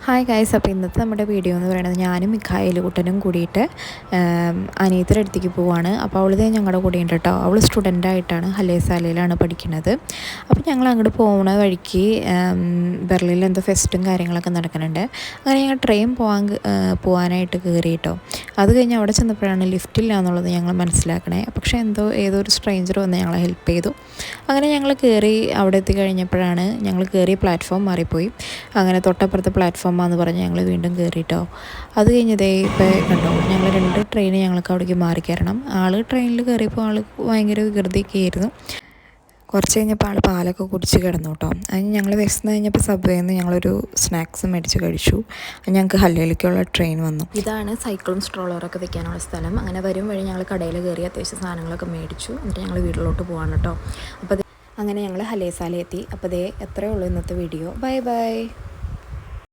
Hi guys, അപ്പോൾ ഇന്നത്തെ നമ്മുടെ വീഡിയോ എന്ന് പറയുന്നത് ഞാനും മിഖായേലുകുട്ടനും കൂടിയിട്ട് അനിയത്തിയുടെ അടുത്തേക്ക് പോവാണ്. അപ്പോൾ അവളിത് ഞങ്ങളുടെ കൂടെ ഉണ്ട് കേട്ടോ. അവൾ സ്റ്റുഡൻ്റായിട്ടാണ് ഹലേസാലയിലാണ് പഠിക്കുന്നത്. അപ്പോൾ ഞങ്ങൾ അങ്ങോട്ട് പോകുന്ന വഴിക്ക് ബെർലിനിൽ എന്തോ ഫെസ്റ്റും കാര്യങ്ങളൊക്കെ നടക്കുന്നുണ്ട്. അങ്ങനെ ഞങ്ങൾ ട്രെയിൻ പോകാനായിട്ട് കയറി കേട്ടോ. അത് കഴിഞ്ഞ് അവിടെ ചെന്നപ്പോഴാണ് ലിഫ്റ്റില്ല എന്നുള്ളത് ഞങ്ങൾ മനസ്സിലാക്കണേ. പക്ഷേ ഏതോ ഒരു സ്ട്രേഞ്ചർ വന്ന് ഞങ്ങളെ ഹെൽപ്പ് ചെയ്തു. അങ്ങനെ ഞങ്ങൾ കയറി അവിടെ എത്തിക്കഴിഞ്ഞപ്പോഴാണ് ഞങ്ങൾ കയറിയ പ്ലാറ്റ്ഫോം മാറിപ്പോയി. അങ്ങനെ തൊട്ടപ്പുറത്തെ പ്ലാറ്റ്ഫോമാണെന്ന് പറഞ്ഞ് ഞങ്ങൾ വീണ്ടും കയറിയിട്ടോ. അത് കഴിഞ്ഞതേ ഇപ്പോൾ കണ്ടോ, ഞങ്ങൾ 2 ട്രെയിൻ ഞങ്ങൾക്ക് അവിടേക്ക് മാറി കയറണം. ആൾ ട്രെയിനിൽ കയറിയപ്പോൾ ആൾ ഭയങ്കര വികൃതിയൊക്കെ ആയിരുന്നു. കുറച്ച് കഴിഞ്ഞപ്പോൾ ആൾ പാലൊക്കെ കുടിച്ച് കിടന്നു കേട്ടോ. അതിന് ഞങ്ങൾ വിശന്ന് കഴിഞ്ഞപ്പോൾ സബ്വേയിൽ നിന്ന് ഞങ്ങളൊരു സ്നാക്സ് മേടിച്ച് കഴിച്ചു. ഞങ്ങൾക്ക് ഹല്ലേയിലേക്കുള്ള ട്രെയിൻ വന്നു. ഇതാണ് സൈക്കിളും സ്ട്രോളറൊക്കെ വെക്കാനുള്ള സ്ഥലം. അങ്ങനെ വരും വഴി ഞങ്ങൾ കടയിൽ കയറി അത്യാവശ്യം സാധനങ്ങളൊക്കെ മേടിച്ചു. എന്നിട്ട് ഞങ്ങൾ വീട്ടിലോട്ട് പോവാണ് കേട്ടോ. അപ്പോൾ അങ്ങനെ ഞങ്ങൾ ഹലേസാല എത്തി. അപ്പോൾ എത്രയേ ഉള്ളൂ ഇന്നത്തെ വീഡിയോ. Bye bye.